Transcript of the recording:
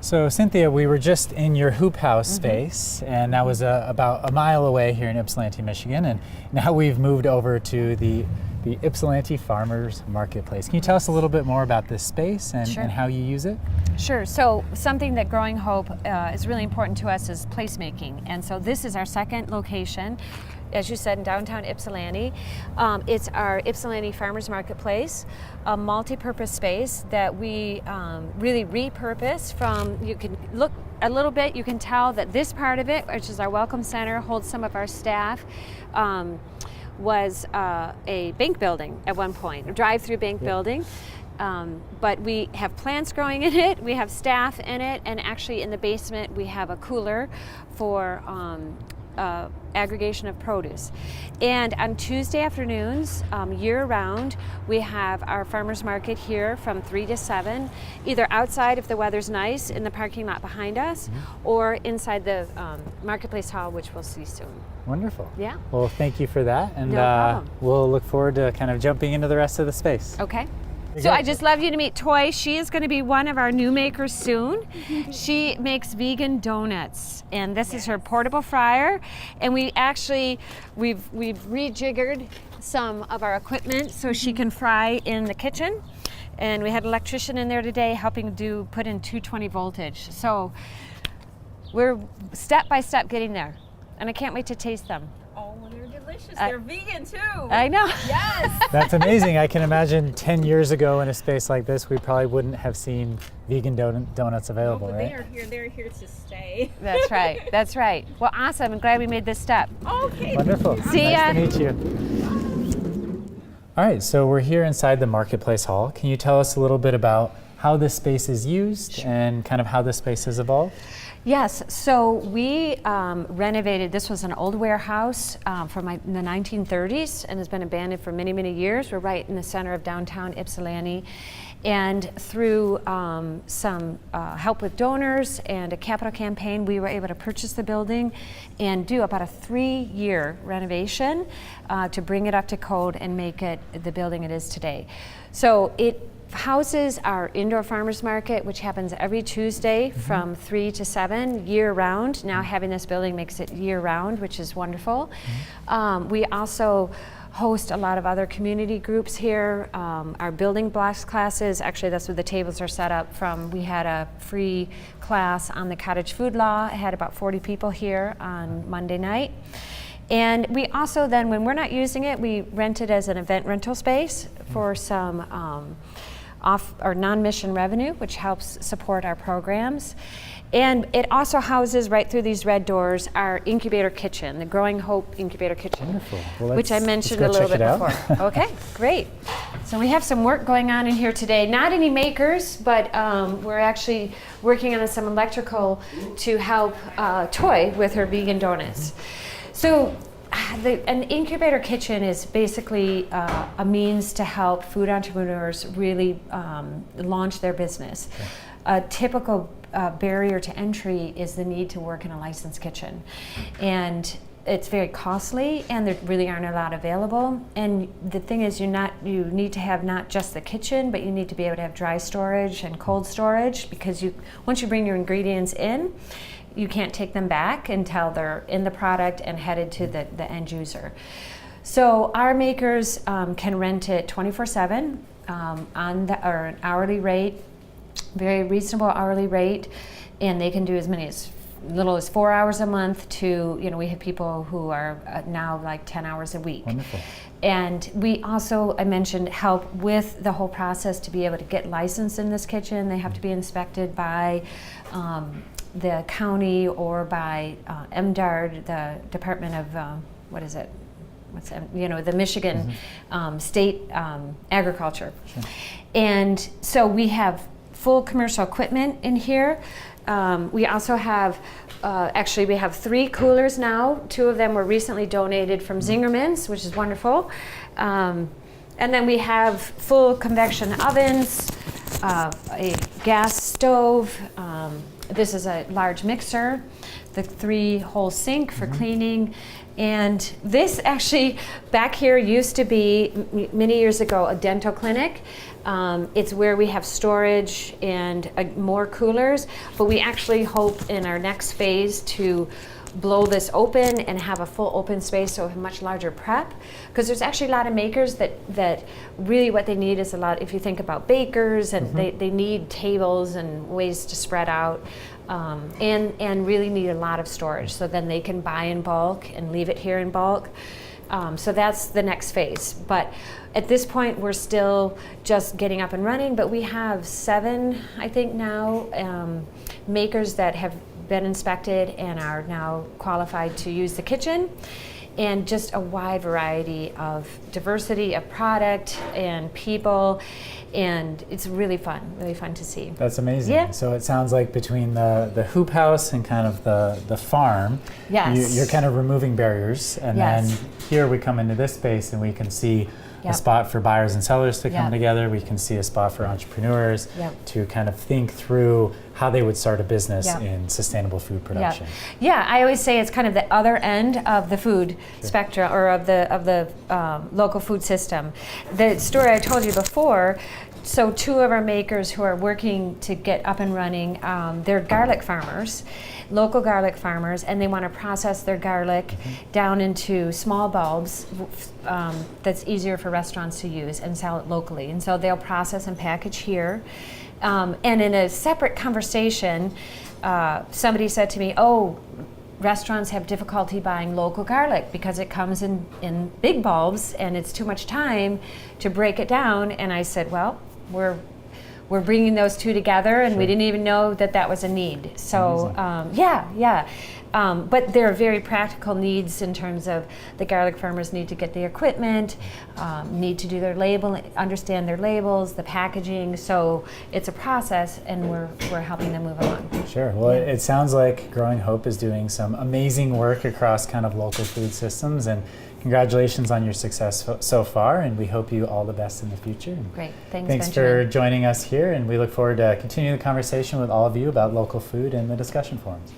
So Cynthia, we were just in your hoop house space, and that was about a mile away here in Ypsilanti, Michigan, and now we've moved over to the Ypsilanti Farmers Marketplace. Can you tell us a little bit more about this space and, Sure. and how you use it? Sure. So something that Growing Hope is really important to us is placemaking. And so this is our second location, as you said, in downtown Ypsilanti. It's our Ypsilanti Farmers Marketplace, a multi-purpose space that we really repurpose from. You can look a little bit, you can tell that this part of it, which is our welcome center, holds some of our staff. Was a bank building at one point, a drive-through bank building. But we have plants growing in it, we have staff in it, and actually in the basement we have a cooler for aggregation of produce. And on Tuesday afternoons, year-round, we have our farmers market here from 3 to 7, either outside if the weather's nice in the parking lot behind us, or inside the marketplace hall, which we'll see soon. Wonderful. Yeah. Well, thank you for that, and No problem. we'll look forward to kind of jumping into the rest of the space. Okay. You So got I just love you to meet Toy. She is going to be one of our new makers soon. She makes vegan donuts, and this is her portable fryer. And we've rejiggered some of our equipment so she can fry in the kitchen. And we had an electrician in there today helping put in 220 voltage. So we're step by step getting there, and I can't wait to taste them. Oh, they're delicious. They're vegan too. I know. Yes. That's amazing. I can imagine 10 years ago in a space like this, we probably wouldn't have seen vegan donuts available, But right? they are here. They're here to stay. That's right. That's right. Well, awesome. I'm glad we made this step. Okay. Wonderful. See ya. Nice to meet you. All right, so we're here inside the Marketplace Hall. Can you tell us a little bit about how this space is used and kind of how this space has evolved? Yes, so we renovated, this was an old warehouse from the 1930s and has been abandoned for many, many years. We're right in the center of downtown Ypsilanti. And through some help with donors and a capital campaign, we were able to purchase the building and do about a 3-year renovation to bring it up to code and make it the building it is today. So it houses our indoor farmers market, which happens every Tuesday from 3 to 7 year-round. Now having this building makes it year-round, which is wonderful. We also host a lot of other community groups here. Our building blocks classes, actually that's where the tables are set up from. We had a free class on the cottage food law. I had about 40 people here on Monday night. And we also then, when we're not using it, we rent it as an event rental space for some off or non-mission revenue, which helps support our programs. And it also houses, right through these red doors, our incubator kitchen, the Growing Hope Incubator Kitchen, Wonderful. Well, which I mentioned a let's go little check bit it out. before. Okay, great. So we have some work going on in here today. Not any makers, but we're actually working on some electrical to help Toy with her vegan donuts. So an incubator kitchen is basically a means to help food entrepreneurs really launch their business. Okay. A typical barrier to entry is the need to work in a licensed kitchen. And it's very costly, and there really aren't a lot available. And the thing is, you need to have not just the kitchen, but you need to be able to have dry storage and cold storage, because once you bring your ingredients in, you can't take them back until they're in the product and headed to the end user. So our makers can rent it 24/7 on an hourly rate, very reasonable hourly rate, and they can do as little as 4 hours a month to, we have people who are now like 10 hours a week. Wonderful. And we also, I mentioned, help with the whole process to be able to get licensed in this kitchen. They have to be inspected by the county or by MDARD, the Department of, the Michigan State Agriculture. Sure. And so we have full commercial equipment in here. We also have, we have 3 coolers now. 2 of them were recently donated from Zingerman's, which is wonderful. And then we have full convection ovens, a gas stove. This is a large mixer, the 3-hole sink for cleaning. And this actually, back here used to be, many years ago, a dental clinic. It's where we have storage and more coolers, but we actually hope in our next phase to blow this open and have a full open space, so a much larger prep, because there's actually a lot of makers that really what they need is a lot, if you think about bakers, and they need tables and ways to spread out, and really need a lot of storage, so then they can buy in bulk and leave it here in bulk. So that's the next phase. But at this point, we're still just getting up and running, but we have 7, I think now, makers that have been inspected and are now qualified to use the kitchen, and just a wide variety of diversity of product and people, and it's really fun to see. That's amazing. Yeah. So it sounds like between the hoop house and kind of the farm, Yes. you're kind of removing barriers, and Yes. then here we come into this space and we can see a Yep. spot for buyers and sellers to come Yep. together. We can see a spot for entrepreneurs Yep. to kind of think through how they would start a business Yep. in sustainable food production. Yeah, I always say it's kind of the other end of the food spectrum, or of the local food system. The story I told you before. So 2 of our makers who are working to get up and running, they're garlic farmers, local garlic farmers, and they want to process their garlic down into small bulbs that's easier for restaurants to use and sell it locally. And so they'll process and package here. And in a separate conversation, somebody said to me, "Oh, restaurants have difficulty buying local garlic because it comes in big bulbs and it's too much time to break it down." And I said, "Well, we're bringing those 2 together, and we didn't even know that was a need." So but there are very practical needs in terms of the garlic farmers need to get the equipment, need to do their label, understand their labels, the packaging. So it's a process, and we're helping them move along. Sure. Well, it sounds like Growing Hope is doing some amazing work across kind of local food systems, and congratulations on your success so far, and we hope you all the best in the future. Great. Thanks Thanks Benjamin. for joining us here, and we look forward to continuing the conversation with all of you about local food and the discussion forums.